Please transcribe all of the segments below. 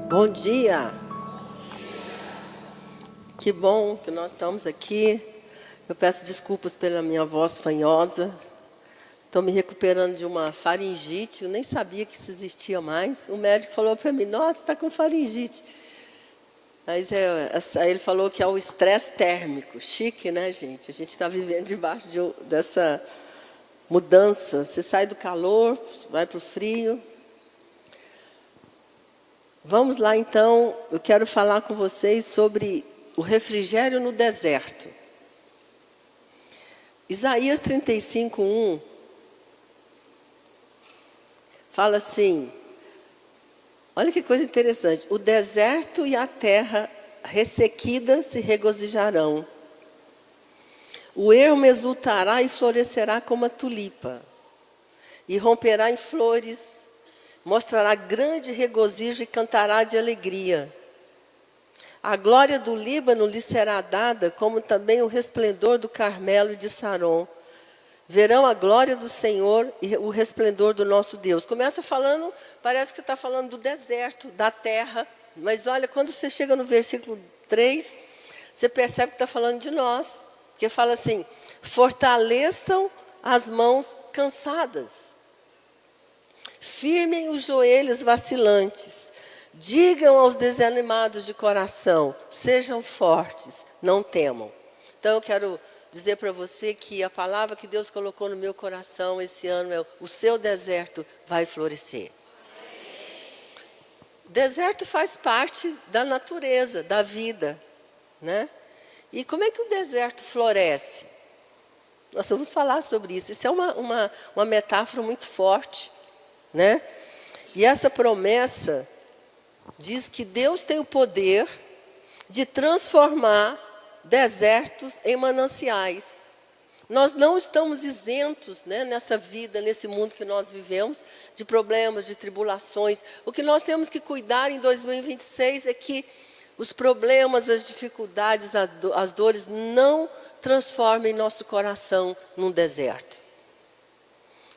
Bom dia! Que bom que nós estamos aqui. Eu peço desculpas pela minha voz fanhosa. Estou me recuperando de uma faringite. Eu nem sabia que isso existia mais. O médico falou para mim, nossa, está com faringite. Aí ele falou que é o estresse térmico. Chique, né, gente? A gente está vivendo debaixo dessa mudança. Você sai do calor, vai para o frio. Vamos lá, então. Eu quero falar com vocês sobre o refrigério no deserto. Isaías 35:1 fala assim, olha que coisa interessante, o deserto e a terra ressequida se regozijarão. O ermo exultará e florescerá como a tulipa, e romperá em flores, mostrará grande regozijo e cantará de alegria. A glória do Líbano lhe será dada, como também o resplendor do Carmelo e de Saron. Verão a glória do Senhor e o resplendor do nosso Deus. Começa falando, parece que está falando do deserto, da terra. Mas olha, quando você chega no versículo 3, você percebe que está falando de nós. Porque fala assim, fortaleçam as mãos cansadas. Firmem os joelhos vacilantes. Digam aos desanimados de coração, sejam fortes, não temam. Então eu quero dizer para você que a palavra que Deus colocou no meu coração esse ano é: o seu deserto vai florescer. O deserto faz parte da natureza, da vida, né? E como é que o deserto floresce? Nós vamos falar sobre isso. Isso é uma metáfora muito forte, né? E essa promessa diz que Deus tem o poder de transformar desertos em mananciais. Nós não estamos isentos, né, nessa vida, nesse mundo que nós vivemos, de problemas, de tribulações. O que nós temos que cuidar em 2026 é que os problemas, as dificuldades, as dores não transformem nosso coração num deserto.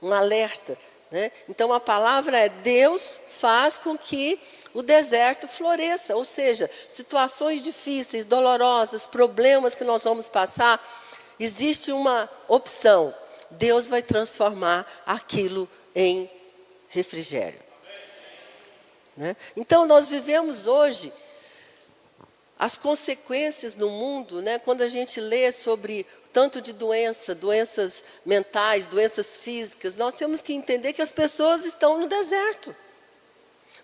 Um alerta, né? Então a palavra é: Deus faz com que o deserto floresça, ou seja, situações difíceis, dolorosas, problemas que nós vamos passar, existe uma opção. Deus vai transformar aquilo em refrigério. Né? Então nós vivemos hoje as consequências no mundo, né? Quando a gente lê sobre tanto de doenças mentais, doenças físicas, nós temos que entender que as pessoas estão no deserto.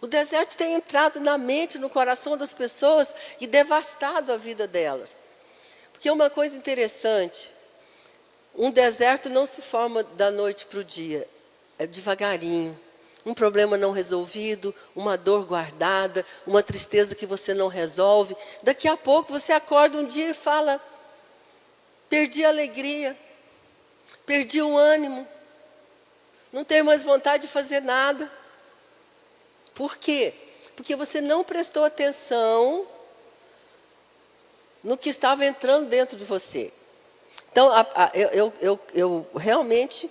O deserto tem entrado na mente, no coração das pessoas e devastado a vida delas. Porque uma coisa interessante, um deserto não se forma da noite para o dia, é devagarinho. Um problema não resolvido, uma dor guardada, uma tristeza que você não resolve. Daqui a pouco você acorda um dia e fala, perdi a alegria, perdi o ânimo, não tenho mais vontade de fazer nada. Por quê? Porque você não prestou atenção no que estava entrando dentro de você. Então, eu realmente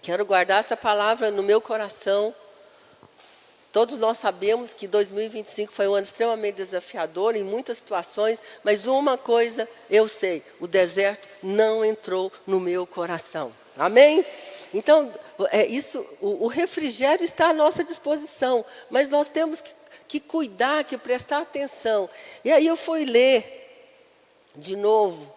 quero guardar essa palavra no meu coração. Todos nós sabemos que 2025 foi um ano extremamente desafiador em muitas situações, mas uma coisa eu sei, o deserto não entrou no meu coração. Amém? Então, o refrigério está à nossa disposição, mas nós temos que cuidar, que prestar atenção. E aí eu fui ler de novo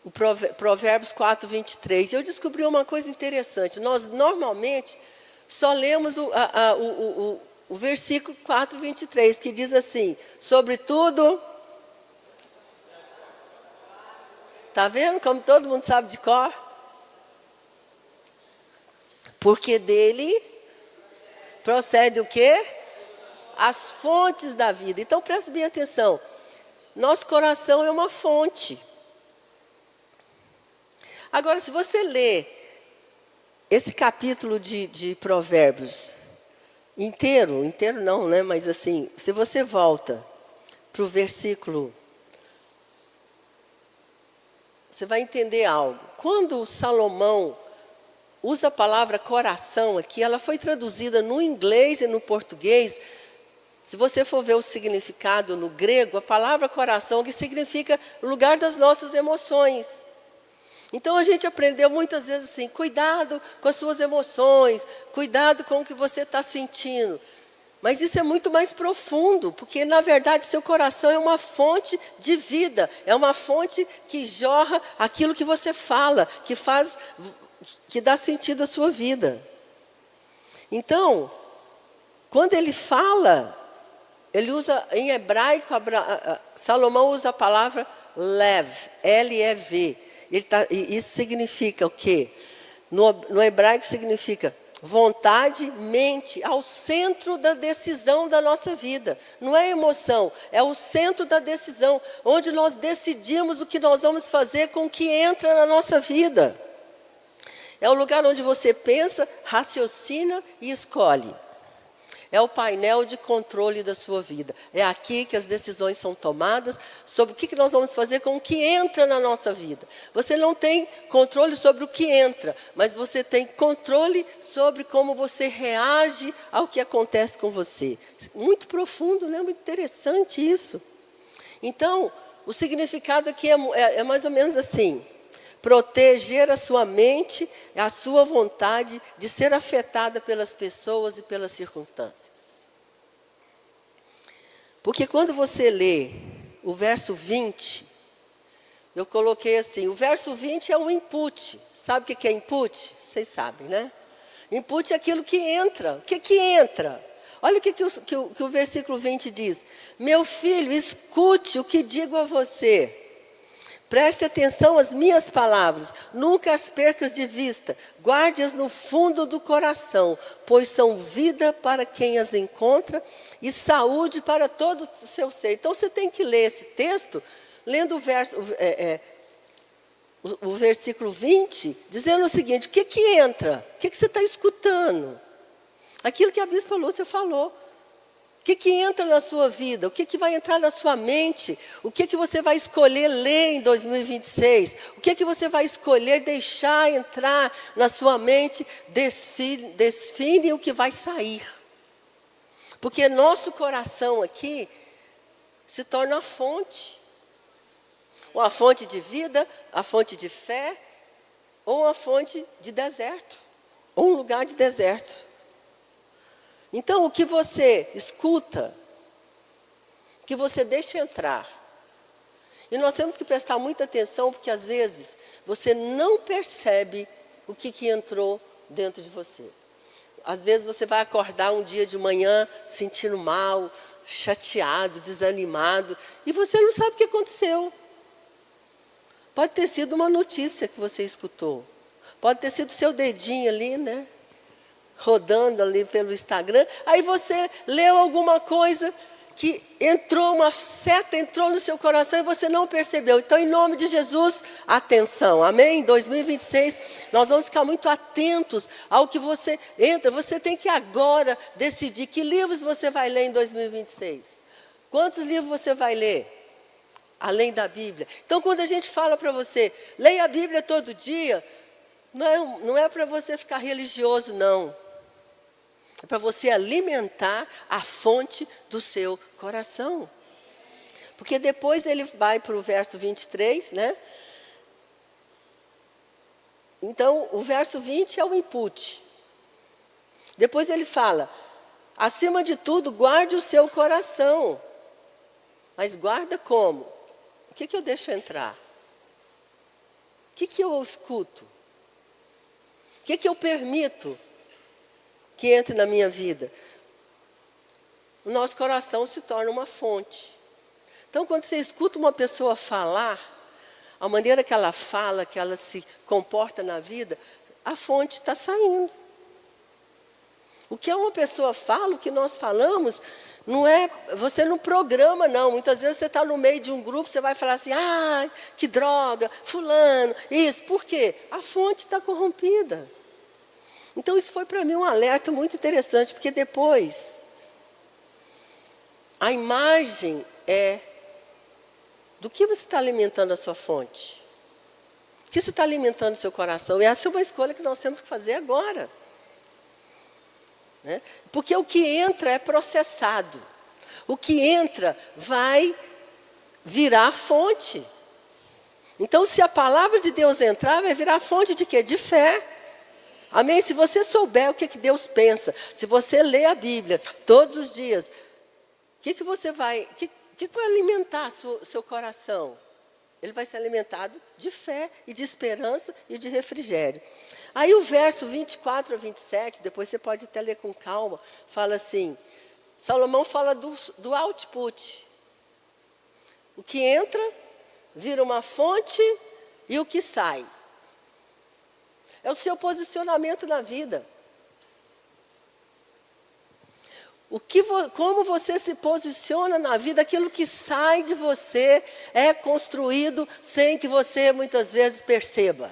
o Provérbios 4:23. Eu descobri uma coisa interessante. Nós normalmente só lemos o versículo 4:23, que diz assim, sobretudo, está vendo como todo mundo sabe de cor? Porque dele procede o quê? As fontes da vida. Então, preste bem atenção. Nosso coração é uma fonte. Agora, se você ler esse capítulo de Provérbios inteiro não, né? Mas assim, se você volta para o versículo, você vai entender algo. Quando Salomão usa a palavra coração aqui, ela foi traduzida no inglês e no português Se você for ver o significado no grego, a palavra coração que significa lugar das nossas emoções. Então a gente aprendeu muitas vezes assim, cuidado com as suas emoções, cuidado com o que você está sentindo. Mas isso é muito mais profundo, porque na verdade seu coração é uma fonte de vida, é uma fonte que jorra aquilo que você fala, que dá sentido à sua vida. Então, quando ele fala, ele usa em hebraico, Salomão usa a palavra lev, L-E-V. Isso significa o quê? No hebraico significa vontade, mente, ao centro da decisão da nossa vida. Não é emoção, é o centro da decisão, onde nós decidimos o que nós vamos fazer com o que entra na nossa vida. É o lugar onde você pensa, raciocina e escolhe. É o painel de controle da sua vida. É aqui que as decisões são tomadas sobre o que nós vamos fazer com o que entra na nossa vida. Você não tem controle sobre o que entra, mas você tem controle sobre como você reage ao que acontece com você. Muito profundo, né? Muito interessante isso. Então, o significado aqui é mais ou menos assim. Proteger a sua mente, a sua vontade de ser afetada pelas pessoas e pelas circunstâncias. Porque quando você lê o verso 20, eu coloquei assim, o verso 20 é o input. Sabe o que é input? Vocês sabem, né? Input é aquilo que entra. O que entra? Olha o que o versículo 20 diz. Meu filho, escute o que digo a você. Preste atenção às minhas palavras, nunca as percas de vista, guarde-as no fundo do coração, pois são vida para quem as encontra e saúde para todo o seu ser. Então você tem que ler esse texto, lendo o versículo 20, dizendo o seguinte, o que entra? O que você está escutando? Aquilo que a bispa Lúcia falou. O que entra na sua vida? O que vai entrar na sua mente? O que você vai escolher ler em 2026? O que você vai escolher deixar entrar na sua mente? Define o que vai sair. Porque nosso coração aqui se torna a fonte. Ou a fonte de vida, a fonte de fé, ou a fonte de deserto. Ou um lugar de deserto. Então, o que você escuta, que você deixa entrar. E nós temos que prestar muita atenção, porque às vezes você não percebe o que entrou dentro de você. Às vezes você vai acordar um dia de manhã sentindo mal, chateado, desanimado, e você não sabe o que aconteceu. Pode ter sido uma notícia que você escutou. Pode ter sido seu dedinho ali, né? Rodando ali pelo Instagram, aí você leu alguma coisa que uma seta entrou no seu coração e você não percebeu. Então, em nome de Jesus, atenção, amém? Em 2026, nós vamos ficar muito atentos ao que você entra. Você tem que agora decidir que livros você vai ler em 2026. Quantos livros você vai ler? Além da Bíblia. Então, quando a gente fala para você, leia a Bíblia todo dia, não é para você ficar religioso, não. É para você alimentar a fonte do seu coração. Porque depois ele vai para o verso 23, né? Então, o verso 20 é o input. Depois ele fala, acima de tudo, guarde o seu coração. Mas guarda como? O que eu deixo entrar? O que eu escuto? O que eu permito que entre na minha vida? O nosso coração se torna uma fonte. Então, quando você escuta uma pessoa falar, a maneira que ela fala, que ela se comporta na vida, a fonte está saindo. O que uma pessoa fala, o que nós falamos, não é, você não programa, não. Muitas vezes você está no meio de um grupo, você vai falar assim, que droga, fulano, isso. Por quê? A fonte está corrompida. Então, isso foi para mim um alerta muito interessante, porque depois, a imagem é do que você está alimentando a sua fonte. O que você está alimentando o seu coração? E essa é uma escolha que nós temos que fazer agora. Né? Porque o que entra é processado. O que entra vai virar fonte. Então, se a palavra de Deus entrar, vai virar fonte de quê? De fé. Amém? Se você souber o que Deus pensa, se você ler a Bíblia todos os dias, o que você vai, que vai alimentar seu coração? Ele vai ser alimentado de fé e de esperança e de refrigério. Aí o verso 24 a 27, depois você pode até ler com calma, fala assim, Salomão fala do output. O que entra, vira uma fonte e o que sai. É o seu posicionamento na vida. Como você se posiciona na vida, aquilo que sai de você é construído sem que você muitas vezes perceba.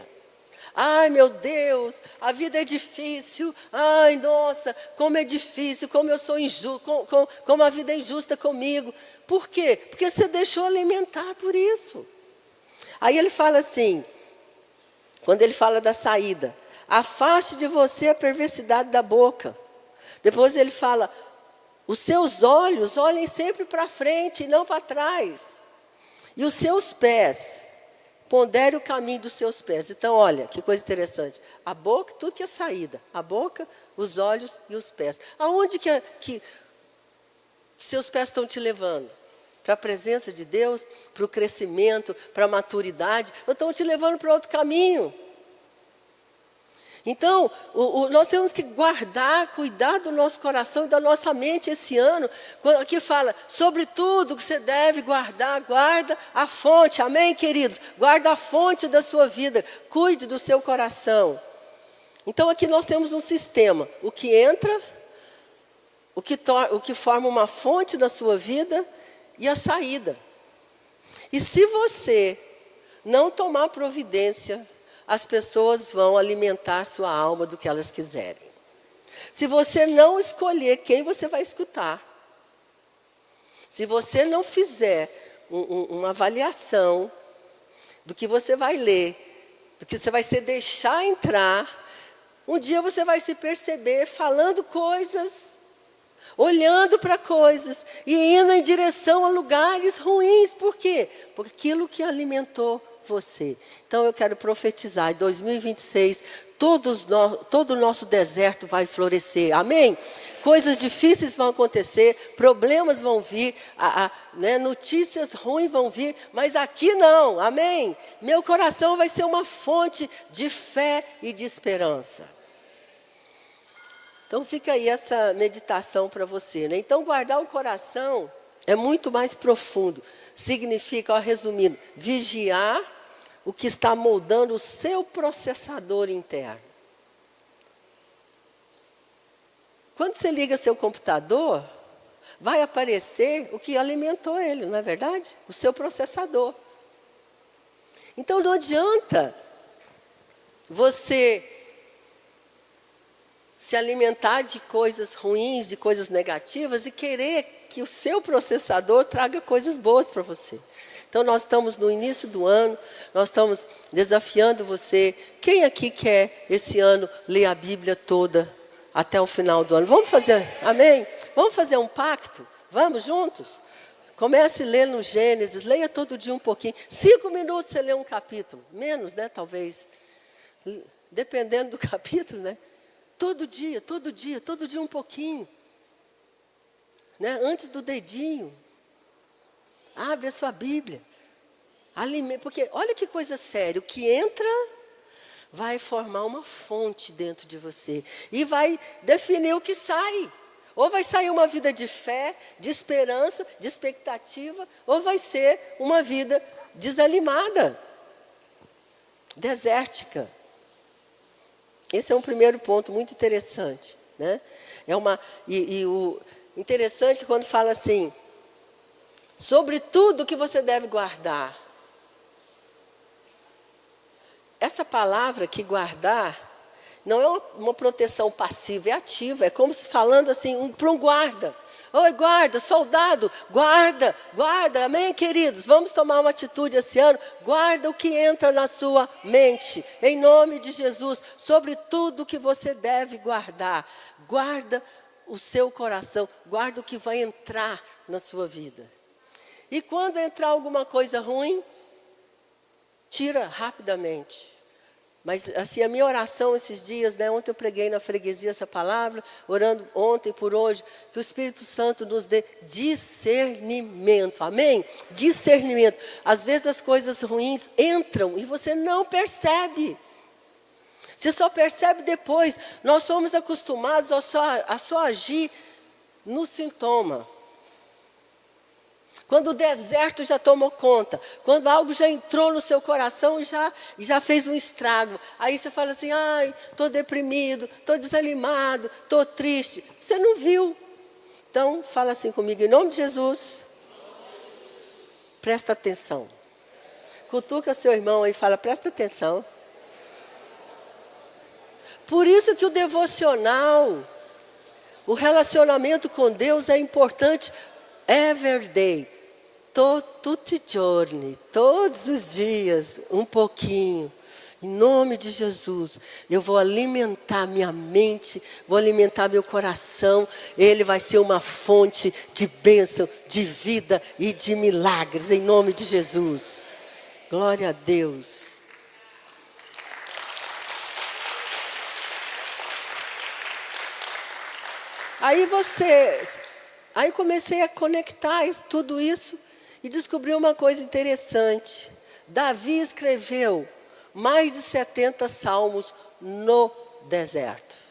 Ai, meu Deus, a vida é difícil. Ai, nossa, como é difícil, como eu sou injusto, como a vida é injusta comigo. Por quê? Porque você deixou alimentar por isso. Aí ele fala assim, quando ele fala da saída, afaste de você a perversidade da boca. Depois ele fala, os seus olhos olhem sempre para frente e não para trás. E os seus pés, pondere o caminho dos seus pés. Então, olha, que coisa interessante. A boca, tudo que é saída. A boca, os olhos e os pés. Aonde que seus pés estão te levando? Para a presença de Deus, para o crescimento, para a maturidade. Ou estão te levando para outro caminho? Então, nós temos que cuidar do nosso coração e da nossa mente esse ano. Aqui fala, sobre tudo que você deve guardar, guarda a fonte. Amém, queridos? Guarda a fonte da sua vida. Cuide do seu coração. Então, aqui nós temos um sistema. O que entra, o que forma uma fonte na sua vida e a saída. E se você não tomar providência, as pessoas vão alimentar sua alma do que elas quiserem. Se você não escolher quem você vai escutar, se você não fizer uma avaliação do que você vai ler, do que você vai se deixar entrar, um dia você vai se perceber falando coisas, olhando para coisas e indo em direção a lugares ruins. Por quê? Por aquilo que alimentou você. Então eu quero profetizar, em 2026, todo o nosso deserto vai florescer, amém? Coisas difíceis vão acontecer, problemas vão vir, notícias ruins vão vir, mas aqui não, amém? Meu coração vai ser uma fonte de fé e de esperança. Então fica aí essa meditação para você, né? Então guardar o coração é muito mais profundo. Significa, resumindo, vigiar o que está moldando o seu processador interno. Quando você liga seu computador, vai aparecer o que alimentou ele, não é verdade? O seu processador. Então não adianta você se alimentar de coisas ruins, de coisas negativas e querer que o seu processador traga coisas boas para você. Então, nós estamos no início do ano, nós estamos desafiando você. Quem aqui quer, esse ano, ler a Bíblia toda até o final do ano? Vamos fazer, amém? Vamos fazer um pacto? Vamos juntos? Comece a ler no Gênesis, leia todo dia um pouquinho. 5 minutos você lê um capítulo, menos, né, talvez. Dependendo do capítulo, né? Todo dia um pouquinho. Né? Antes do dedinho. Abre a sua Bíblia. Porque olha que coisa séria. O que entra vai formar uma fonte dentro de você. E vai definir o que sai. Ou vai sair uma vida de fé, de esperança, de expectativa. Ou vai ser uma vida desanimada. Desértica. Esse é um primeiro ponto muito interessante. Né? O interessante é que quando fala assim, sobre tudo que você deve guardar. Essa palavra que guardar, não é uma proteção passiva, é ativa. É como se falando assim, para um guarda. Oi, guarda, soldado, guarda, amém, queridos? Vamos tomar uma atitude esse ano. Guarda o que entra na sua mente, em nome de Jesus. Sobre tudo que você deve guardar. Guarda o seu coração, guarda o que vai entrar na sua vida. E quando entrar alguma coisa ruim, tira rapidamente. Mas assim, a minha oração esses dias, né, ontem eu preguei na freguesia essa palavra, orando ontem por hoje, que o Espírito Santo nos dê discernimento, amém? Discernimento. Às vezes as coisas ruins entram e você não percebe. Você só percebe depois. Nós somos acostumados a só agir no sintoma. Quando o deserto já tomou conta, quando algo já entrou no seu coração e já fez um estrago. Aí você fala assim, ai, estou deprimido, estou desanimado, estou triste. Você não viu. Então, fala assim comigo, em nome de Jesus, presta atenção. Cutuca seu irmão aí e fala, presta atenção. Por isso que o devocional, o relacionamento com Deus é importante, every day. Tutti giorni, todos os dias, um pouquinho. Em nome de Jesus, eu vou alimentar minha mente, vou alimentar meu coração. Ele vai ser uma fonte de bênção, de vida e de milagres, em nome de Jesus. Glória a Deus. Aí comecei a conectar tudo isso e descobri uma coisa interessante. Davi escreveu mais de 70 salmos no deserto.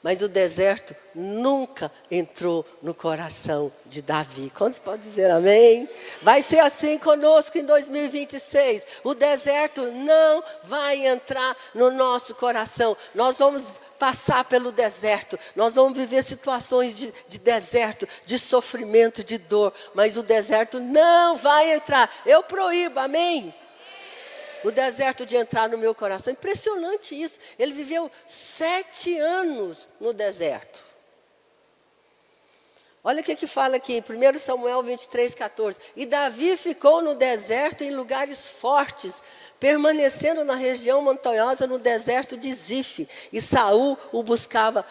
Mas o deserto nunca entrou no coração de Davi. Quantos podem dizer amém? Vai ser assim conosco em 2026. O deserto não vai entrar no nosso coração. Nós vamos passar pelo deserto. Nós vamos viver situações de deserto, de sofrimento, de dor. Mas o deserto não vai entrar. Eu proíbo, amém? O deserto de entrar no meu coração. Impressionante isso. Ele viveu 7 anos no deserto. Olha o que fala aqui, 1 Samuel 23:14. E Davi ficou no deserto em lugares fortes, permanecendo na região montanhosa no deserto de Zif. E Saul o buscava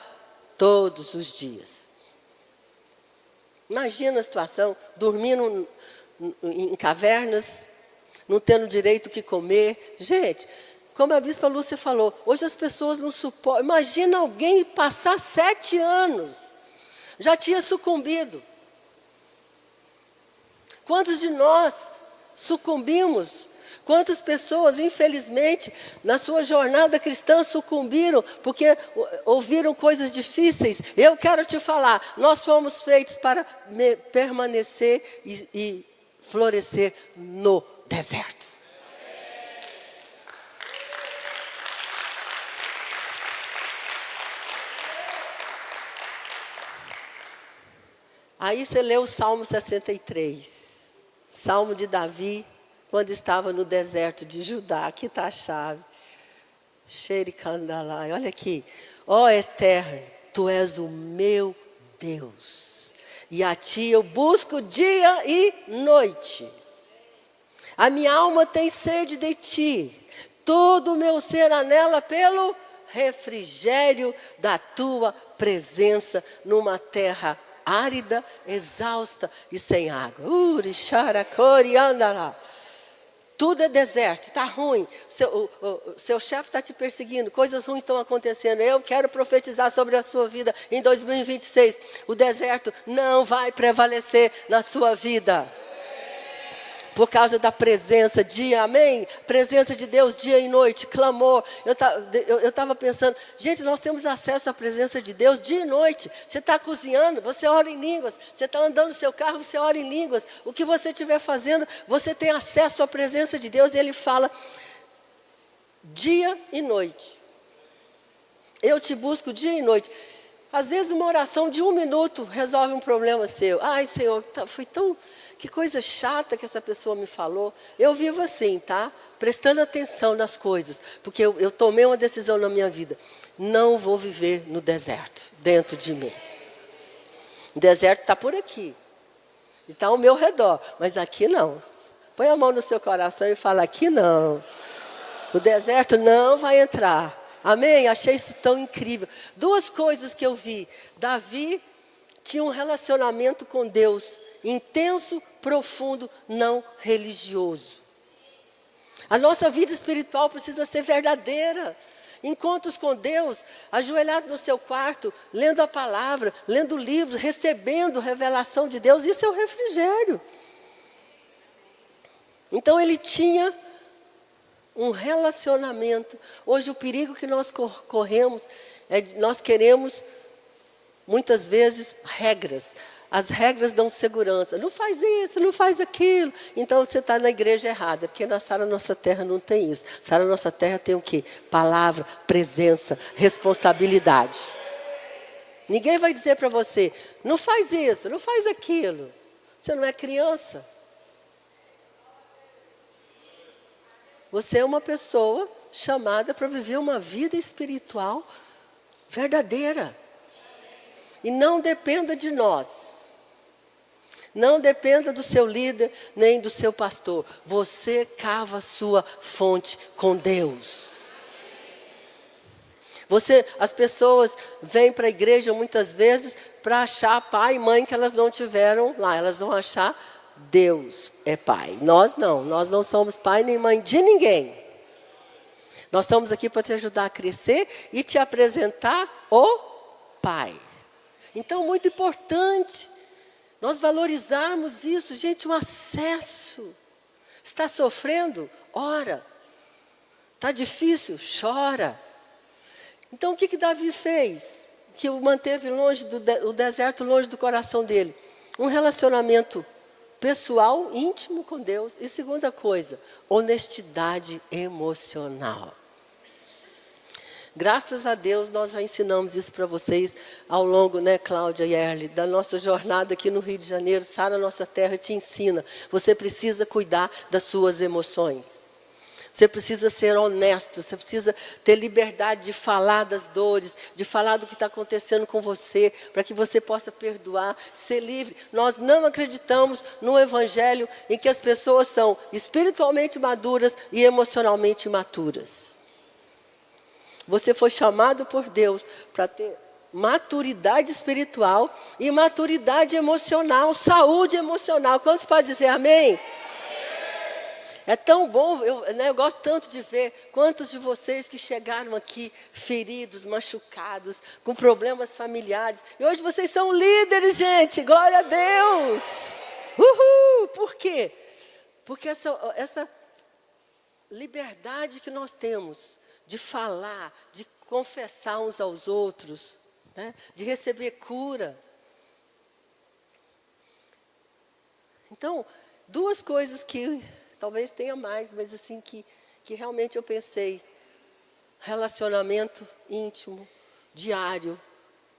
todos os dias. Imagina a situação, dormindo em cavernas, não tendo direito o que comer. Gente, como a bispa Lúcia falou, hoje as pessoas não suportam. Imagina alguém passar 7 anos, já tinha sucumbido. Quantos de nós sucumbimos? Quantas pessoas, infelizmente, na sua jornada cristã sucumbiram porque ouviram coisas difíceis? Eu quero te falar, nós fomos feitos para permanecer e florescer no deserto. Aí você lê o Salmo 63. Salmo de Davi, quando estava no deserto de Judá. Aqui está a chave. Xericandalai. Olha aqui. Ó Eterno, Tu és o meu Deus. E a Ti eu busco dia e noite. A minha alma tem sede de Ti. Todo o meu ser anela pelo refrigério da Tua presença numa terra árida, exausta e sem água. Tudo é deserto, está ruim. Seu chefe está te perseguindo, coisas ruins estão acontecendo. Eu quero profetizar sobre a sua vida em 2026. O deserto não vai prevalecer na sua vida. Por causa da presença, dia, amém? Presença de Deus, dia e noite, clamor. Eu estava pensando, gente, nós temos acesso à presença de Deus dia e noite. Você está cozinhando, você ora em línguas. Você está andando no seu carro, você ora em línguas. O que você estiver fazendo, você tem acesso à presença de Deus. E Ele fala, dia e noite. Eu te busco dia e noite. Às vezes uma oração de 1 minuto resolve um problema seu. Ai, Senhor, foi tão... Que coisa chata que essa pessoa me falou. Eu vivo assim, tá? Prestando atenção nas coisas. Porque eu tomei uma decisão na minha vida. Não vou viver no deserto, dentro de mim. O deserto está por aqui. E está ao meu redor. Mas aqui não. Põe a mão no seu coração e fala, aqui não. O deserto não vai entrar. Amém? Achei isso tão incrível. 2 coisas que eu vi. Davi tinha um relacionamento com Deus intenso, profundo, não religioso. A nossa vida espiritual precisa ser verdadeira. Encontros com Deus, ajoelhado no seu quarto, lendo a palavra, lendo livros, recebendo revelação de Deus, isso é o refrigério. Então ele tinha um relacionamento. Hoje o perigo que nós corremos é nós queremos, muitas vezes, regras. As regras dão segurança. Não faz isso, não faz aquilo. Então você está na igreja errada, porque na Sara Nossa Terra não tem isso. Sara Nossa Terra tem o quê? Palavra, presença, responsabilidade. Ninguém vai dizer para você, não faz isso, não faz aquilo. Você não é criança. Você é uma pessoa chamada para viver uma vida espiritual verdadeira. E não dependa de nós. Não dependa do seu líder, nem do seu pastor. Você cava a sua fonte com Deus. As pessoas vêm para a igreja muitas vezes para achar pai e mãe que elas não tiveram lá. Elas vão achar Deus é pai. Nós não somos pai nem mãe de ninguém. Nós estamos aqui para te ajudar a crescer e te apresentar o Pai. Então, muito importante nós valorizarmos isso, gente, um acesso. Está sofrendo? Ora. Está difícil? Chora. Então, o que Davi fez? Que o manteve longe o deserto longe do coração dele. Um relacionamento pessoal, íntimo com Deus. E segunda coisa, honestidade emocional. Graças a Deus, nós já ensinamos isso para vocês ao longo, Cláudia e Erle, da nossa jornada aqui no Rio de Janeiro. Sara Nossa Terra te ensina. Você precisa cuidar das suas emoções. Você precisa ser honesto, você precisa ter liberdade de falar das dores, de falar do que está acontecendo com você, para que você possa perdoar, ser livre. Nós não acreditamos no evangelho em que as pessoas são espiritualmente maduras e emocionalmente imaturas. Você foi chamado por Deus para ter maturidade espiritual e maturidade emocional, saúde emocional. Quantos podem dizer amém? É tão bom, eu gosto tanto de ver quantos de vocês que chegaram aqui feridos, machucados, com problemas familiares. E hoje vocês são líderes, gente, glória a Deus. Uhul! Por quê? Porque essa liberdade que nós temos de falar, de confessar uns aos outros, de receber cura. Então, duas coisas que talvez tenha mais, mas assim que realmente eu pensei. Relacionamento íntimo, diário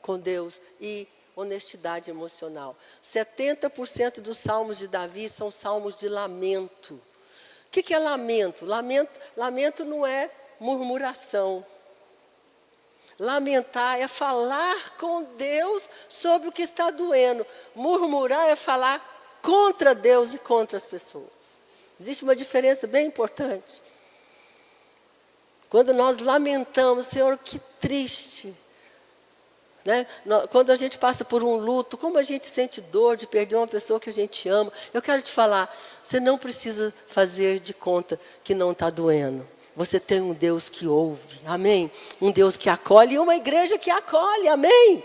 com Deus e honestidade emocional. 70% dos salmos de Davi são salmos de lamento. O que é lamento? Lamento não é murmuração. Lamentar é falar com Deus sobre o que está doendo. Murmurar é falar contra Deus e contra as pessoas. Existe uma diferença bem importante. Quando nós lamentamos, Senhor, que triste. Quando a gente passa por um luto, como a gente sente dor de perder uma pessoa que a gente ama. Eu quero te falar, você não precisa fazer de conta que não está doendo. Você tem um Deus que ouve, amém? Um Deus que acolhe e uma igreja que acolhe, amém?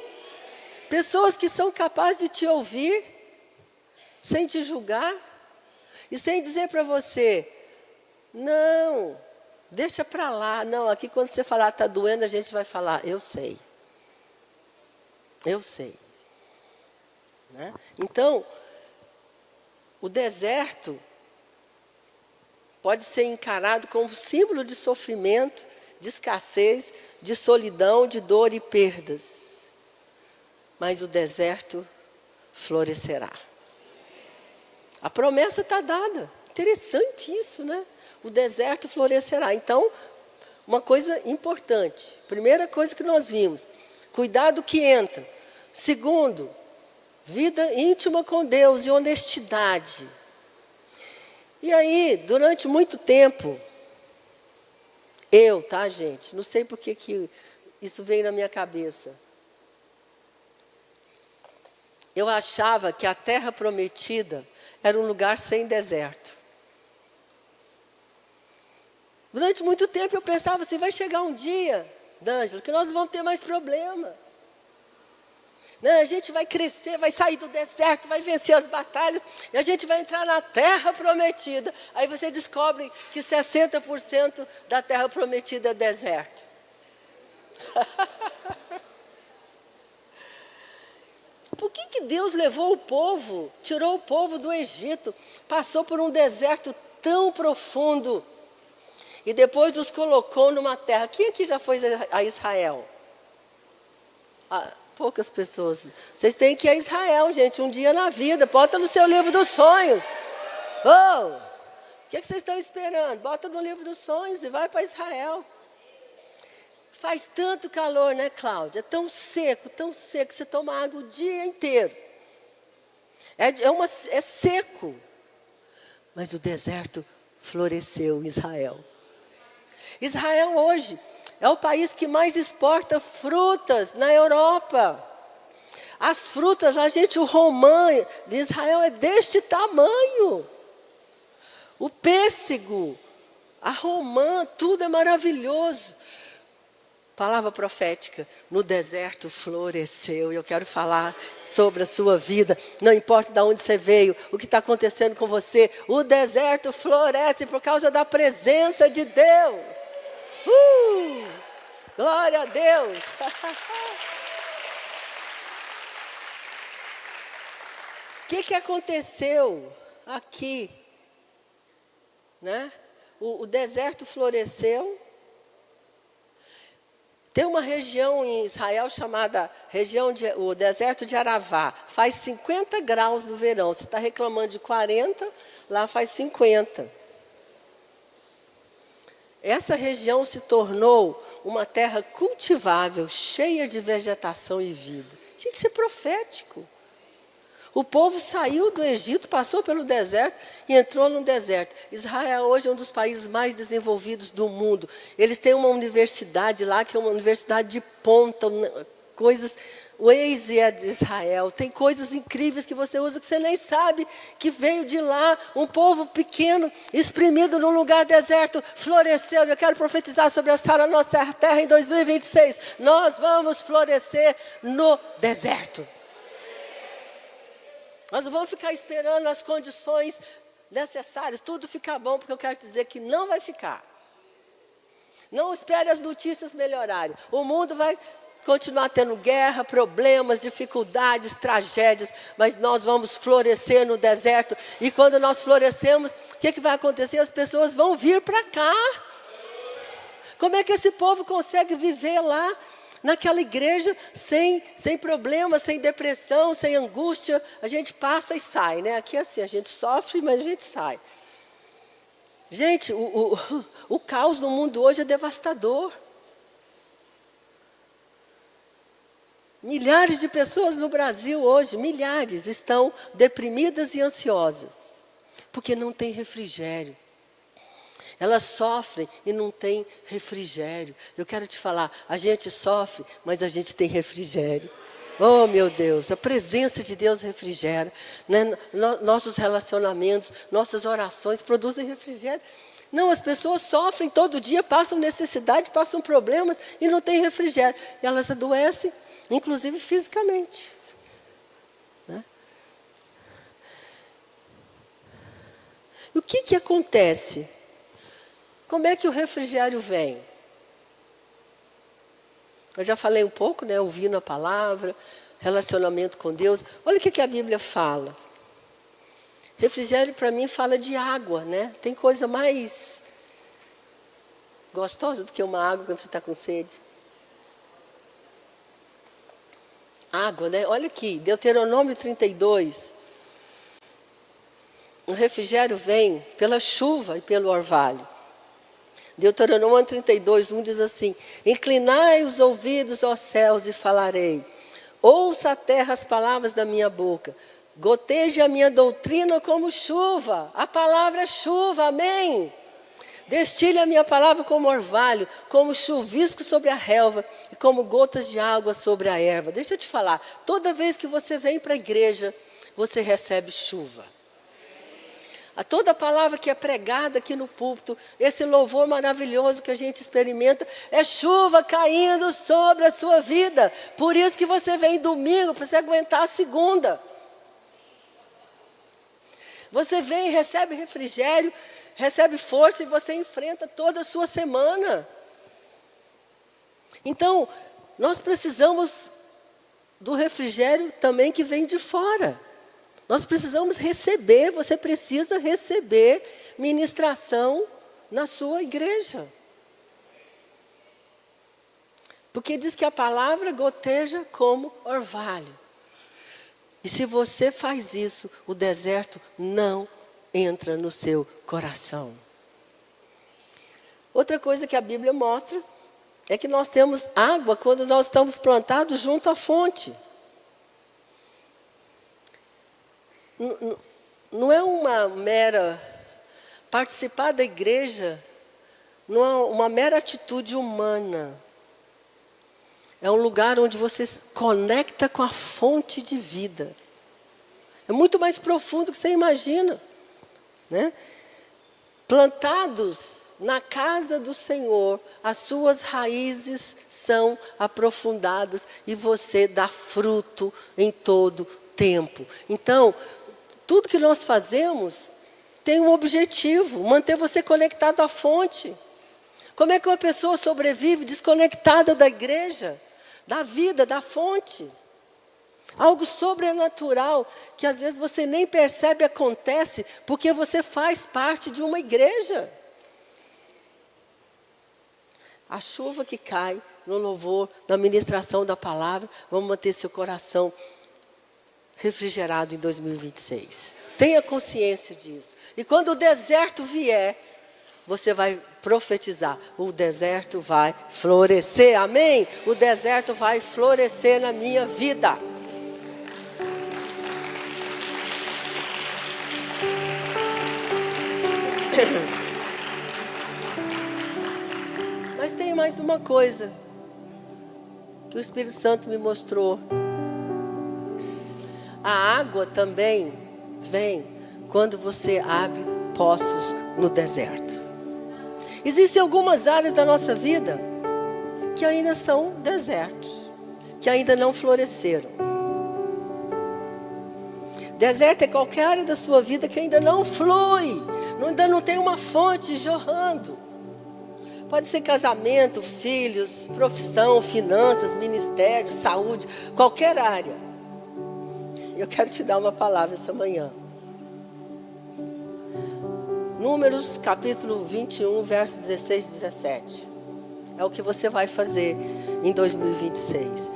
Pessoas que são capazes de te ouvir, sem te julgar, e sem dizer para você, não, deixa para lá. Não, aqui quando você falar está doendo, a gente vai falar, eu sei. Eu sei. Então, o deserto pode ser encarado como símbolo de sofrimento, de escassez, de solidão, de dor e perdas. Mas o deserto florescerá. A promessa está dada. Interessante isso, O deserto florescerá. Então, uma coisa importante. Primeira coisa que nós vimos. Cuidado que entra. Segundo, vida íntima com Deus e honestidade. E aí, durante muito tempo, gente, não sei por que isso veio na minha cabeça. eu achava que a terra prometida era um lugar sem deserto. Durante muito tempo eu pensava assim, vai chegar um dia, D'Angelo, que nós vamos ter mais problema. Né? A gente vai crescer, vai sair do deserto, vai vencer as batalhas, e a gente vai entrar na terra prometida. Aí você descobre que 60% da terra prometida é deserto. Por que Deus levou o povo, tirou o povo do Egito, passou por um deserto tão profundo, e depois os colocou numa terra? Quem aqui já foi a Israel? Poucas pessoas. Vocês têm que ir a Israel, gente, um dia na vida. Bota no seu livro dos sonhos. O que vocês estão esperando? Bota no livro dos sonhos e vai para Israel. Faz tanto calor, né, Cláudia? É tão seco, você toma água o dia inteiro. É seco. Mas o deserto floresceu em Israel. Israel hoje é o país que mais exporta frutas na Europa. As frutas, o romã de Israel é deste tamanho. O pêssego, a romã, tudo é maravilhoso. Palavra profética, no deserto floresceu. E eu quero falar sobre a sua vida. Não importa de onde você veio, o que está acontecendo com você. O deserto floresce por causa da presença de Deus. Glória a Deus. O que aconteceu aqui? Né? O deserto floresceu. Tem uma região em Israel chamada o deserto de Aravá. Faz 50 graus no verão. Você está reclamando de 40, lá faz 50. Essa região se tornou uma terra cultivável, cheia de vegetação e vida. Tinha que ser profético. O povo saiu do Egito, passou pelo deserto e entrou no deserto. Israel hoje é um dos países mais desenvolvidos do mundo. Eles têm uma universidade lá, que é uma universidade de ponta, coisas... O Waze é de Israel, tem coisas incríveis que você usa que você nem sabe que veio de lá. Um povo pequeno, exprimido num lugar deserto, floresceu. Eu quero profetizar sobre a nossa terra em 2026. Nós vamos florescer no deserto. Nós não vamos ficar esperando as condições necessárias, tudo ficar bom, porque eu quero dizer que não vai ficar. Não espere as notícias melhorarem. O mundo vai continuar tendo guerra, problemas, dificuldades, tragédias, mas nós vamos florescer no deserto. E quando nós florescemos, o que vai acontecer? As pessoas vão vir para cá. Como é que esse povo consegue viver lá, naquela igreja, sem problemas, sem depressão, sem angústia? A gente passa e sai, né? Aqui é assim, a gente sofre, mas a gente sai. Gente, o caos no mundo hoje é devastador. Milhares de pessoas no Brasil hoje, milhares, estão deprimidas e ansiosas, porque não tem refrigério. Elas sofrem e não tem refrigério. Eu quero te falar, a gente sofre, mas a gente tem refrigério. Oh, meu Deus, a presença de Deus refrigera. Né? Nossos relacionamentos, nossas orações produzem refrigério. Não, as pessoas sofrem todo dia, passam necessidade, passam problemas e não tem refrigério. E elas adoecem, inclusive fisicamente. Né? E o que acontece? Como é que o refrigério vem? Eu já falei um pouco, né? Ouvindo a palavra, relacionamento com Deus. Olha o que a Bíblia fala. Refrigério para mim fala de água, né? Tem coisa mais gostosa do que uma água quando você está com sede. Água, né? Olha aqui, Deuteronômio 32. O refrigério vem pela chuva e pelo orvalho. Deuteronômio 32, 1 diz assim: inclinai os ouvidos aos céus e falarei. Ouça a terra as palavras da minha boca. Goteje a minha doutrina como chuva. A palavra é chuva, amém. Destile a minha palavra como orvalho, como chuvisco sobre a relva e como gotas de água sobre a erva. Deixa eu te falar, toda vez que você vem para a igreja, você recebe chuva. A toda palavra que é pregada aqui no púlpito, esse louvor maravilhoso que a gente experimenta, é chuva caindo sobre a sua vida. Por isso que você vem domingo, para você aguentar a segunda. Você vem e recebe refrigério, recebe força e você enfrenta toda a sua semana. Então, nós precisamos do refrigério também que vem de fora. Nós precisamos receber, você precisa receber ministração na sua igreja. Porque diz que a palavra goteja como orvalho. E se você faz isso, o deserto não entra no seu coração. Outra coisa que a Bíblia mostra é que nós temos água quando nós estamos plantados junto à fonte. Não é uma mera... Participar da igreja não é uma mera atitude humana. É um lugar onde você se conecta com a fonte de vida. É muito mais profundo do que você imagina, né? Plantados na casa do Senhor, as suas raízes são aprofundadas e você dá fruto em todo tempo. Então, tudo que nós fazemos tem um objetivo, manter você conectado à fonte. Como é que uma pessoa sobrevive desconectada da igreja, da vida, da fonte? Algo sobrenatural que às vezes você nem percebe acontece porque você faz parte de uma igreja. A chuva que cai no louvor, na ministração da palavra, vamos manter seu coração refrigerado em 2026. Tenha consciência disso. E quando o deserto vier, você vai profetizar. O deserto vai florescer, amém? O deserto vai florescer na minha vida. Mas tem mais uma coisa que o Espírito Santo me mostrou. A água também vem quando você abre poços no deserto. Existem algumas áreas da nossa vida que ainda são desertos, que ainda não floresceram. Deserto é qualquer área da sua vida que ainda não flui, ainda não tem uma fonte jorrando. Pode ser casamento, filhos, profissão, finanças, ministério, saúde, qualquer área. Eu quero te dar uma palavra essa manhã. Números capítulo 21, verso 16 e 17. É o que você vai fazer em 2026.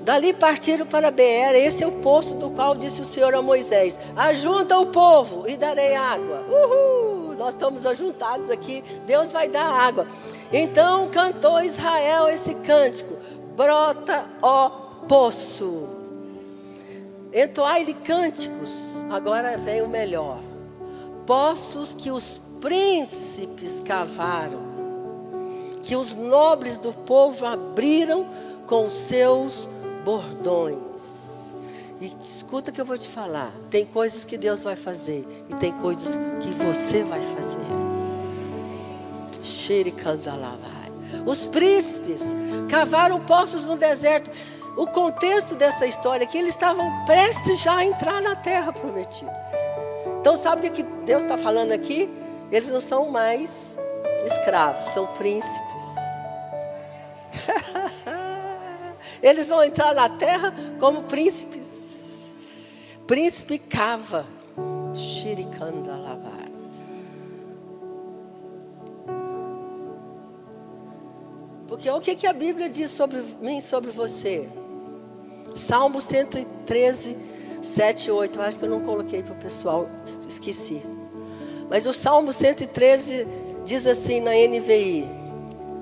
Dali partiram para Beera, esse é o poço do qual disse o Senhor a Moisés: ajunta o povo e darei água. Uhul! Nós estamos ajuntados aqui, Deus vai dar água. Então cantou Israel esse cântico: brota, ó poço. Entoai-lhe cânticos, agora vem o melhor. Poços que os príncipes cavaram, que os nobres do povo abriram com seus bordões. E escuta que eu vou te falar. Tem coisas que Deus vai fazer e tem coisas que você vai fazer. Os príncipes cavaram poços no deserto. O contexto dessa história é que eles estavam prestes já a entrar na terra prometida. Então sabe o que Deus está falando aqui? Eles não são mais escravos, são príncipes. Eles vão entrar na terra como príncipes. Príncipe cava. Porque o que a Bíblia diz sobre mim, sobre você? Salmo 113, 7 e 8. Eu acho que eu não coloquei para o pessoal, esqueci. Mas o Salmo 113 diz assim na NVI: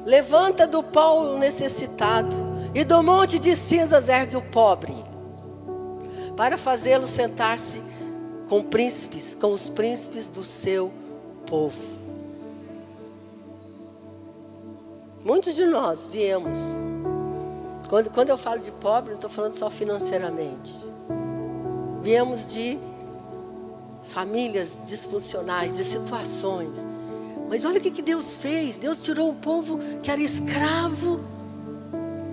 levanta do pó o necessitado, e do monte de cinzas ergue o pobre, para fazê-lo sentar-se com príncipes, com os príncipes do seu povo. Muitos de nós viemos. Quando eu falo de pobre, não estou falando só financeiramente. Viemos de famílias disfuncionais, de situações. Mas olha o que Deus fez. Deus tirou um povo que era escravo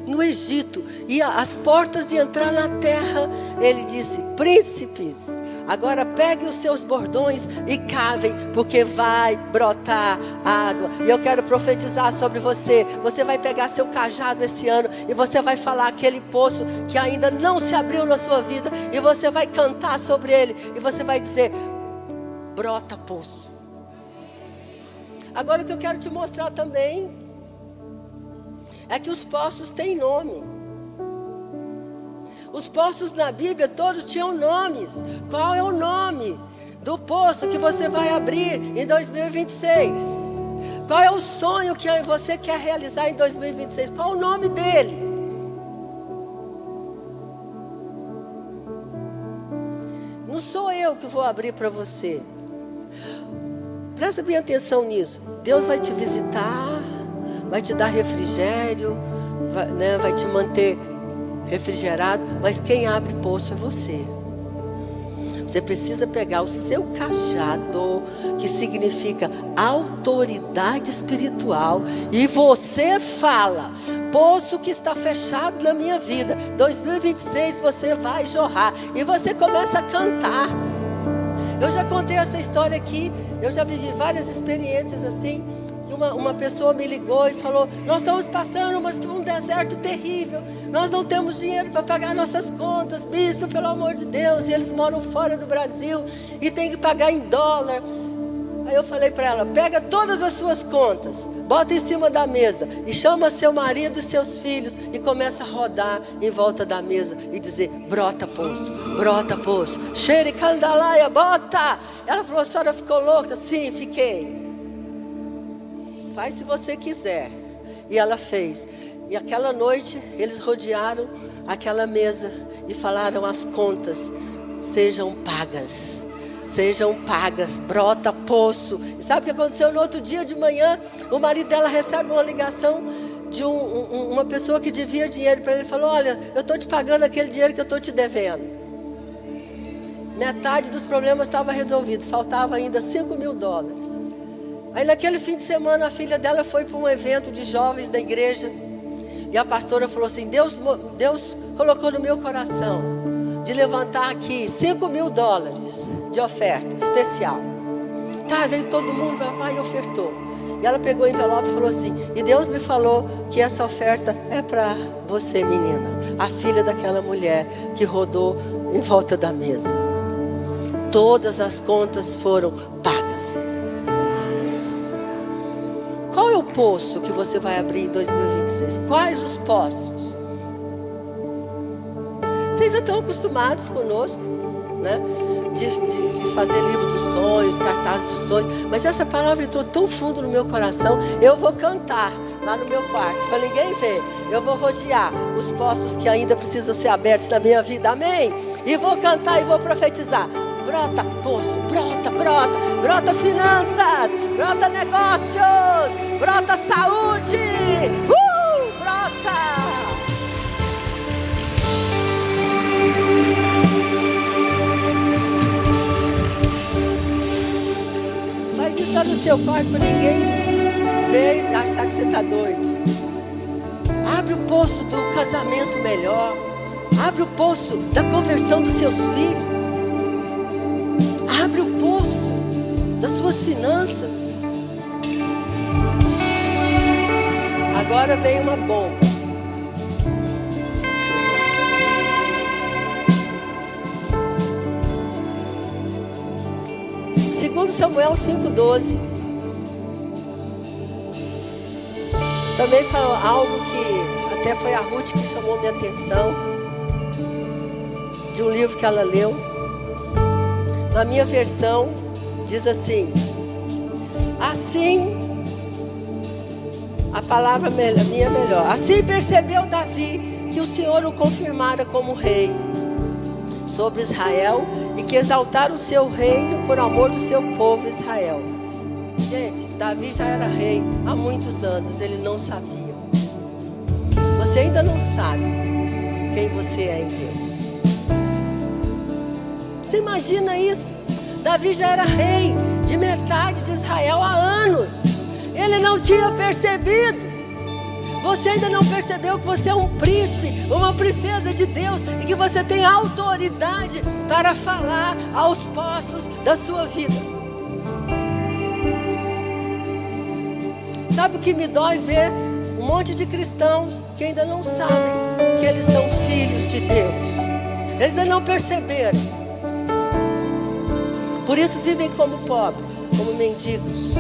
no Egito. E as portas de entrar na terra, Ele disse: príncipes, agora peguem os seus bordões e cavem, porque vai brotar água. E eu quero profetizar sobre você. Você vai pegar seu cajado esse ano e você vai falar aquele poço que ainda não se abriu na sua vida, e você vai cantar sobre ele, e você vai dizer: brota poço. Agora o que eu quero te mostrar também é que os poços têm nome. Os poços na Bíblia todos tinham nomes. Qual é o nome do poço que você vai abrir em 2026? Qual é o sonho que você quer realizar em 2026? Qual é o nome dele? Não sou eu que vou abrir para você. Presta bem atenção nisso. Deus vai te visitar, vai te dar refrigério, vai te manter refrigerado, mas quem abre poço é você. Você precisa pegar o seu cajado, que significa autoridade espiritual, e você fala: poço que está fechado na minha vida, 2026 você vai jorrar. E você começa a cantar. Eu já contei essa história aqui. Eu já vivi várias experiências assim. Uma pessoa me ligou e falou: nós estamos passando um deserto terrível, nós não temos dinheiro para pagar nossas contas, bispo, pelo amor de Deus. E eles moram fora do Brasil e tem que pagar em dólar. Aí eu falei para ela: pega todas as suas contas, bota em cima da mesa e chama seu marido e seus filhos e começa a rodar em volta da mesa e dizer: brota poço, cheire candalaia, bota. Ela falou: a senhora ficou louca? Sim, fiquei. Faz se você quiser. E ela fez. E aquela noite eles rodearam aquela mesa e falaram: as contas sejam pagas, brota poço. E sabe o que aconteceu? No outro dia de manhã, o marido dela recebe uma ligação de uma pessoa que devia dinheiro para ele. Ele falou: olha, eu estou te pagando aquele dinheiro que eu estou te devendo. Metade dos problemas estava resolvido, faltava ainda $5.000. Aí naquele fim de semana a filha dela foi para um evento de jovens da igreja. E a pastora falou assim: Deus colocou no meu coração de levantar aqui $5.000 de oferta especial. Tá, veio todo mundo, papai ofertou. E ela pegou o envelope e falou assim: e Deus me falou que essa oferta é para você, menina, a filha daquela mulher que rodou em volta da mesa. Todas as contas foram pagas. Qual é o poço que você vai abrir em 2026? Quais os poços? Vocês já estão acostumados conosco, né? De fazer livro dos sonhos, cartaz dos sonhos. Mas essa palavra entrou tão fundo no meu coração. Eu vou cantar lá no meu quarto, para ninguém ver. Eu vou rodear os poços que ainda precisam ser abertos na minha vida. Amém? E vou cantar e vou profetizar. Brota poço, brota finanças, brota negócios, brota saúde, brota! Faz isso lá no seu quarto para ninguém ver e achar que você está doido. Abre o poço do casamento melhor, abre o poço da conversão dos seus filhos. Abre o poço das suas finanças. Agora vem uma bomba. Segundo Samuel 5,12. Também fala algo que até foi a Ruth que chamou minha atenção, de um livro que ela leu. Na minha versão, diz assim: a palavra minha é melhor. Assim percebeu Davi que o Senhor o confirmara como rei sobre Israel e que exaltara o seu reino por amor do seu povo Israel. Gente, Davi já era rei há muitos anos, ele não sabia. Você ainda não sabe quem você é em Deus. Você imagina isso? Davi já era rei de metade de Israel há anos. Ele não tinha percebido. Você ainda não percebeu que você é um príncipe, uma princesa de Deus e que você tem autoridade para falar aos poços da sua vida. Sabe o que me dói ver? Um monte de cristãos que ainda não sabem que eles são filhos de Deus. Eles ainda não perceberam. Por isso vivem como pobres, como mendigos,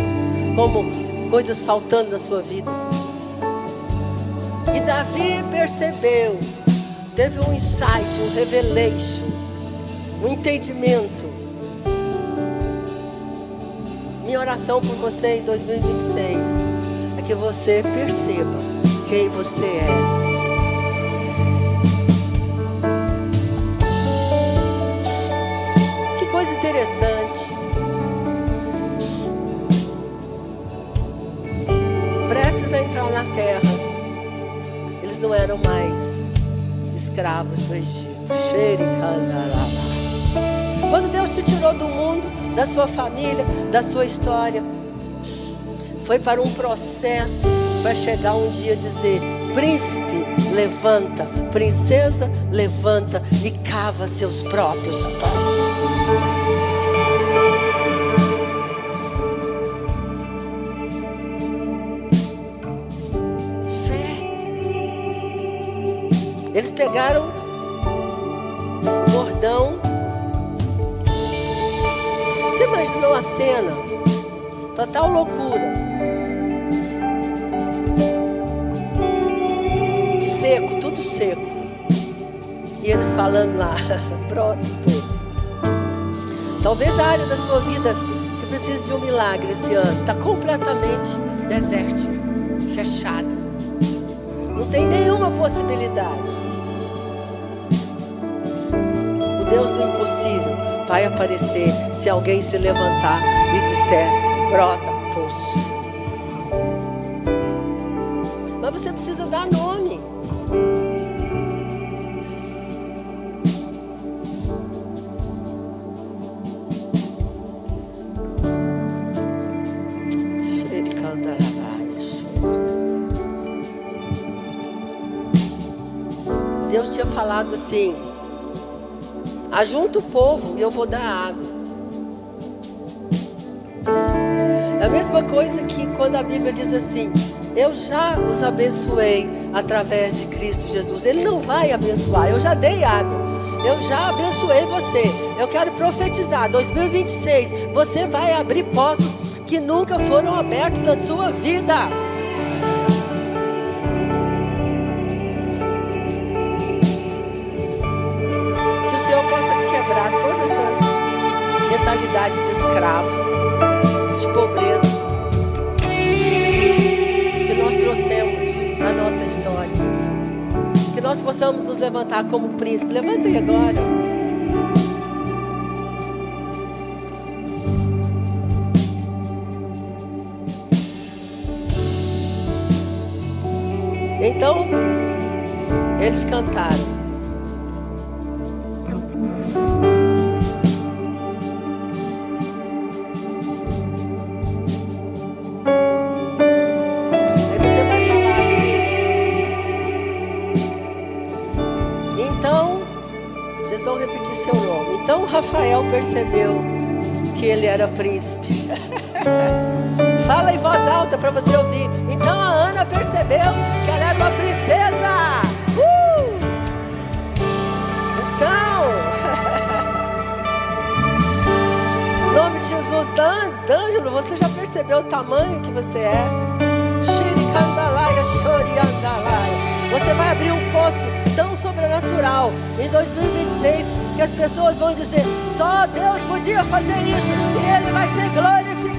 como coisas faltando na sua vida. E Davi percebeu, teve um insight, um revelation, um entendimento. Minha oração por você em 2026 é que você perceba quem você é. Que coisa interessante. Prestes a entrar na terra, eles não eram mais escravos do Egito. Quando Deus te tirou do mundo, da sua família, da sua história, foi para um processo para chegar um dia dizer: príncipe, levanta, princesa, levanta e cava seus próprios poços. Eles pegaram o bordão. Você imaginou a cena? Total loucura. Seco, tudo seco. E eles falando lá, pronto, pois. Talvez a área da sua vida que precisa de um milagre esse ano está completamente desértica, fechada. Não tem nenhuma possibilidade. O Deus do impossível vai aparecer se alguém se levantar e disser: brota, poço. Mas você precisa dar nome. Deus tinha falado assim: ajunta o povo e eu vou dar água. É a mesma coisa que quando a Bíblia diz assim: eu já os abençoei através de Cristo Jesus. Ele não vai abençoar, eu já dei água, eu já abençoei você. Eu quero profetizar, 2026, você vai abrir poços que nunca foram abertos na sua vida. Todas as mentalidades de escravo, de pobreza que nós trouxemos na nossa história, que nós possamos nos levantar como príncipe. Levanta aí agora. Então eles cantaram. Rafael percebeu que ele era príncipe. Fala em voz alta para você ouvir. Então a Ana percebeu que ela era uma princesa. Então, em nome de Jesus, D'Angelo, você já percebeu o tamanho que você é? Xiricandalaia, xoriandalaia. Você vai abrir um poço tão sobrenatural em 2026 que as pessoas vão dizer: só Deus podia fazer isso e Ele vai ser glorificado.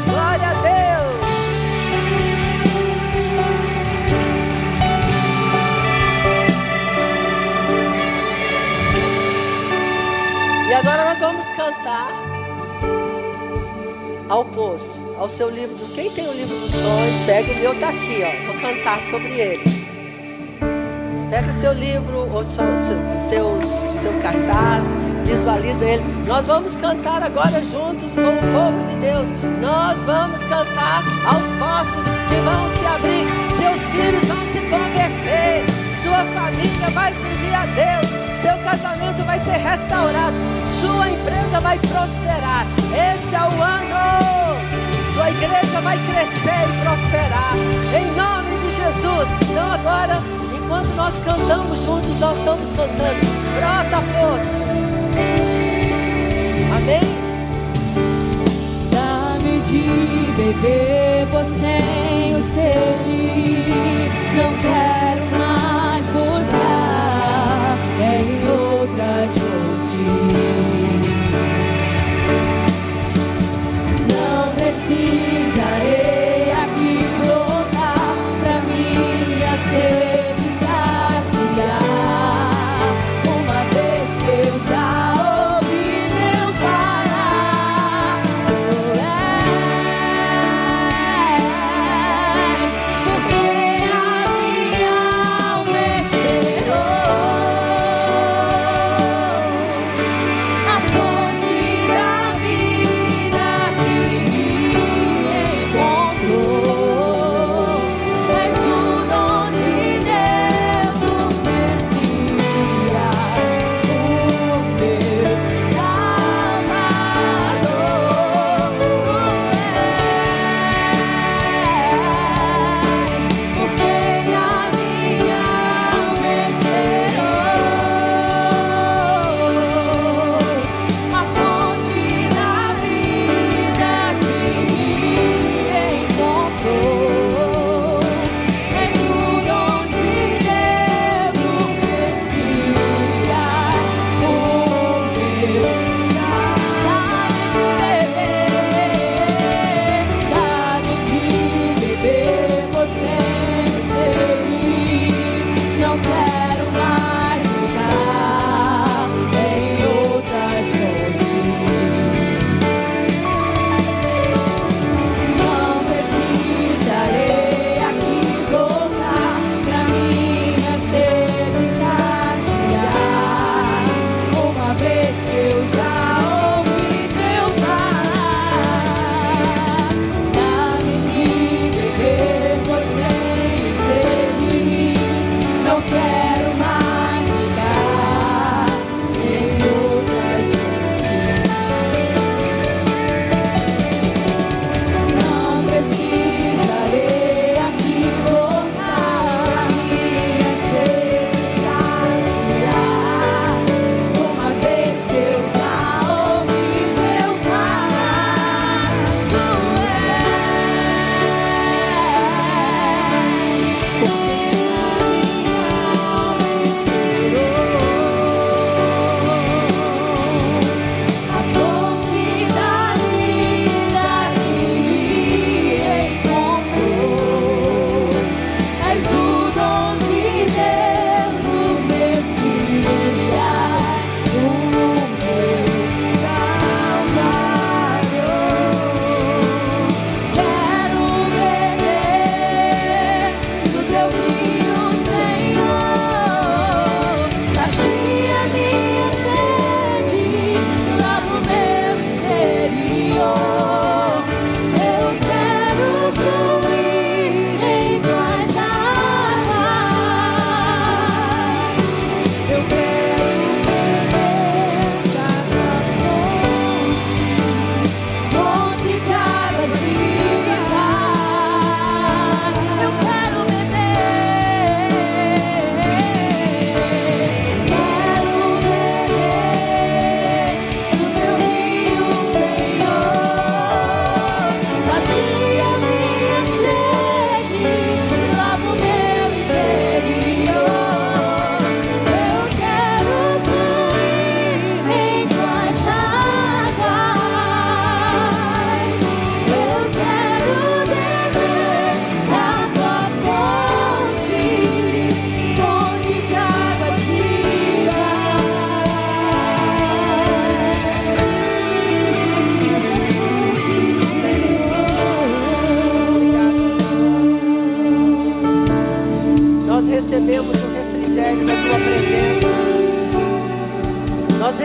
Glória a Deus. E agora nós vamos vamos cantar ao poço, ao seu livro dos... Quem tem o livro dos sonhos, pega o meu, está aqui, ó. Vou cantar sobre ele. Pega seu livro ou seu cartaz, visualiza ele. Nós vamos cantar agora juntos com o povo de Deus. Nós vamos cantar aos poços que vão se abrir. Seus filhos vão se converter. Sua família vai servir a Deus. Seu casamento vai ser restaurado. Sua empresa vai prosperar. Este é o ano. Sua igreja vai crescer e prosperar. Em nome de Jesus. Então agora, enquanto nós cantamos juntos, nós estamos cantando. Brota, poço. Amém? Dá-me de beber, pois tenho sede. Não quero mais buscar em outras fontes. Não precisarei aqui voltar pra minha sede saciar, uma vez que eu já ouvi meu falar. Tu és, porque a minha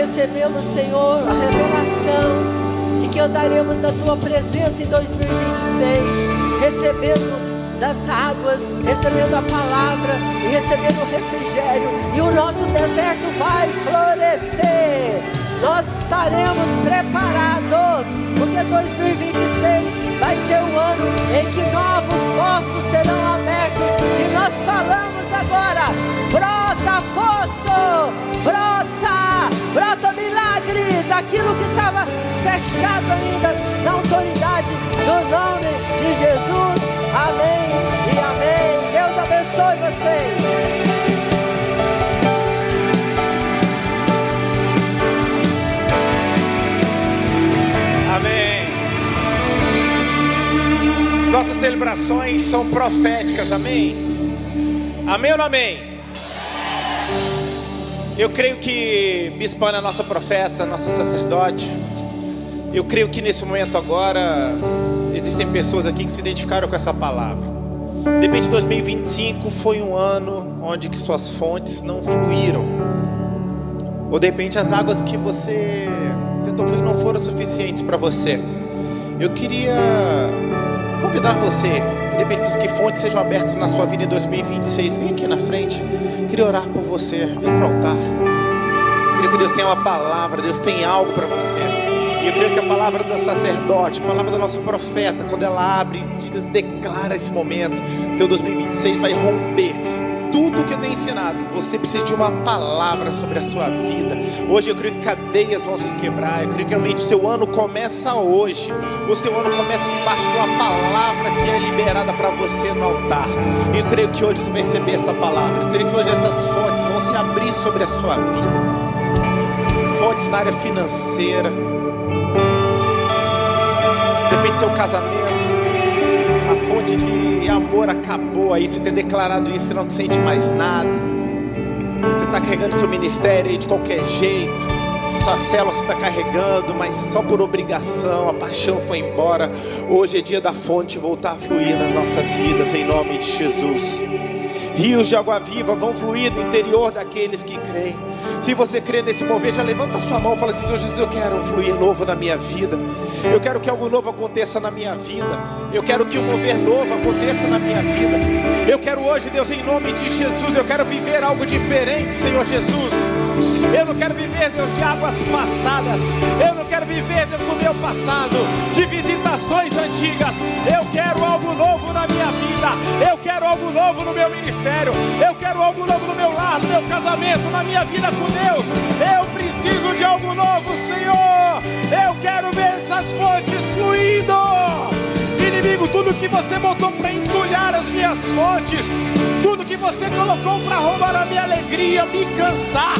recebemos, Senhor, a revelação de que andaremos na Tua presença em 2026, recebendo das águas, recebendo a palavra e recebendo o refrigério, e o nosso deserto vai florescer. Nós estaremos preparados, porque 2026 vai ser o ano em que novos poços serão abertos, e nós falamos agora: brota poço, brota milagres, aquilo que estava fechado ainda, na autoridade do nome de Jesus. Amém e amém. Deus abençoe vocês. Amém. As nossas celebrações são proféticas, amém? Amém ou não amém? Eu creio que Bispa Ana é nossa profeta, nossa sacerdote. Eu creio que nesse momento agora existem pessoas aqui que se identificaram com essa palavra. De repente 2025 foi um ano onde que suas fontes não fluíram. Ou de repente as águas que você tentou fluir não foram suficientes para você. Eu queria convidar você, de repente que fontes sejam abertas na sua vida em 2026. Vem aqui na frente, queria orar por você, vem para o altar. Queria que Deus tenha uma palavra, Deus tem algo para você. E eu creio que a palavra do sacerdote, a palavra da nossa profeta, quando ela abre, declara esse momento, teu 2026 vai romper tudo que eu tenho ensinado. Você precisa de uma palavra sobre a sua vida. Hoje eu creio que cadeias vão se quebrar. Eu creio que realmente o seu ano começa hoje. O seu ano começa debaixo de uma palavra que é liberada para você no altar. E eu creio que hoje você vai receber essa palavra. Eu creio que hoje essas fontes vão se abrir sobre a sua vida. Fontes na área financeira. Depende do seu casamento. A fonte de amor acabou aí. Você tem declarado isso, você não sente mais nada. Você está carregando seu ministério aí de qualquer jeito. Sua célula você está carregando, mas só por obrigação. A paixão foi embora. Hoje é dia da fonte voltar a fluir nas nossas vidas, em nome de Jesus. Rios de água viva vão fluir do interior daqueles que creem. Se você crê nesse mover, já levanta a sua mão e fala assim: Senhor Jesus, eu quero um fluir novo na minha vida. Eu quero que algo novo aconteça na minha vida. Eu quero que um mover novo aconteça na minha vida. Eu quero hoje, Deus, em nome de Jesus, eu quero viver algo diferente, Senhor Jesus. Eu não quero viver, Deus, de águas passadas. Eu não quero viver, Deus, do meu passado, de visitações antigas. Eu quero algo novo na minha vida. Eu quero algo novo no meu ministério. Eu quero algo novo no meu lar, no meu casamento, na minha vida com Deus. Eu preciso de algo novo, Senhor. Eu quero ver essas fontes fluindo. Inimigo, tudo que você botou para entulhar as minhas fontes, tudo que você colocou para roubar a minha alegria, me cansar,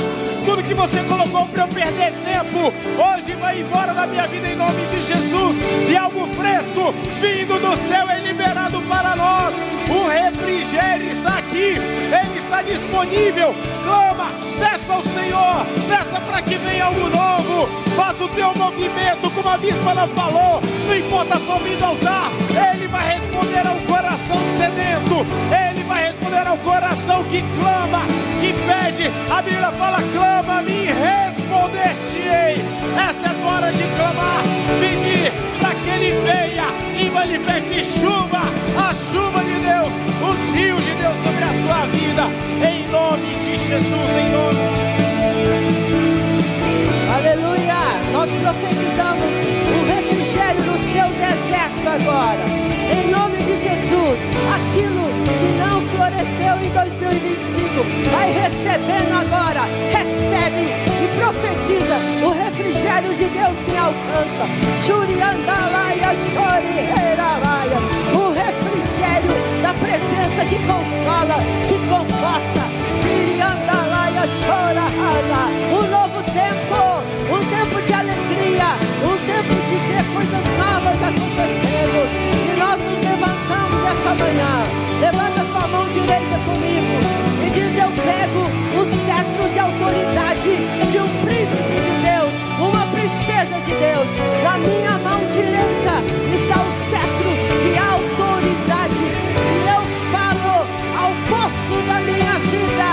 tudo que você colocou para eu perder tempo, hoje vai embora da minha vida em nome de Jesus. E algo fresco vindo do céu é liberado para nós. O refrigério está aqui, ele está disponível. Clama, peça ao Senhor, peça para que venha algo novo. Faça o teu movimento, como a bispa ela falou. Não importa só vir do altar, ele vai responder ao coração sedento. Ele vai responder ao coração que clama, que pede. A Bíblia fala: clama-me, responder-te-ei. Essa é a tua hora de clamar, pedir para que ele venha e manifeste chuva, a chuva de Deus, os rios de Deus sobre a sua vida, em nome de Jesus, em nome. Aleluia! Nós profetizamos o refrigério no seu deserto agora. Em nome de Jesus, aquilo que não floresceu em 2025, vai recebendo agora. Recebe e profetiza: o refrigério de Deus me alcança. Shuriandalaia, shoriheralaia. O refrigério da presença que consola, que conforta. Miriandalaia, shorahana. Um novo tempo, um tempo de alegria, um tempo de ver coisas novas acontecendo. E nós nos levantamos esta manhã. Levanta sua mão direita comigo e diz: eu pego o cetro de autoridade de um príncipe de Deus, uma princesa de Deus. Na minha mão direita está o cetro de autoridade. E eu falo ao poço da minha vida: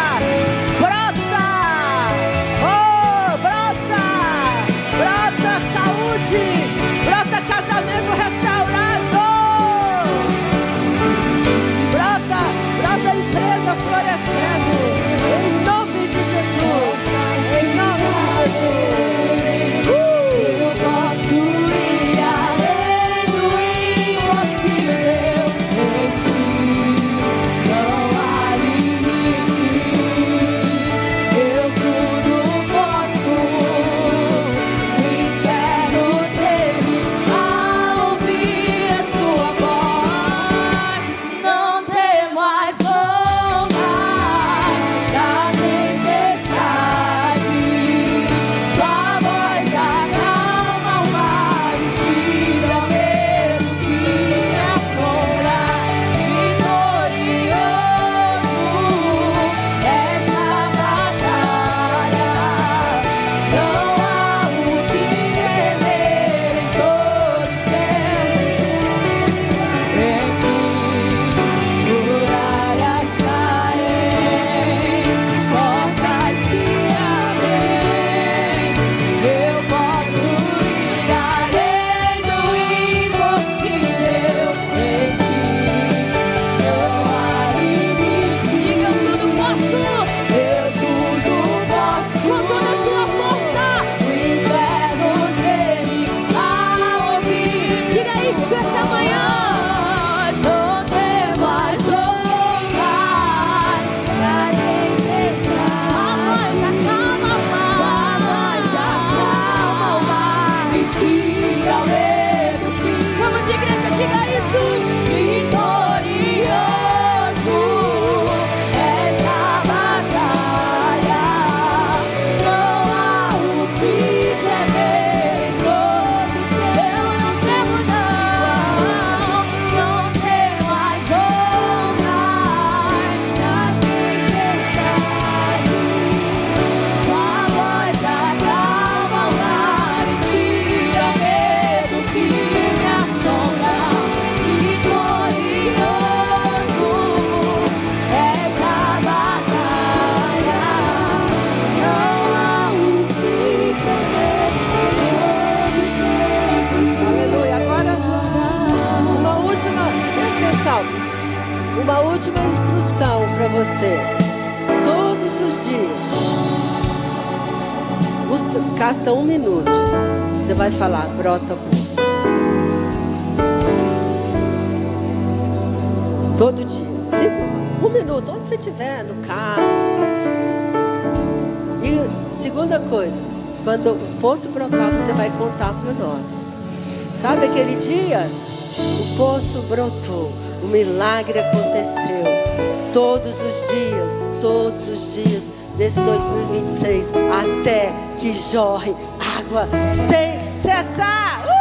Gasta 1 minuto. Você vai falar, brota poço. Todo dia. 1 minuto, onde você estiver, no carro. E segunda coisa, quando o poço brotar, você vai contar para nós. Sabe aquele dia? O poço brotou, o milagre aconteceu. Todos os dias desse 2026, até que jorre água sem cessar.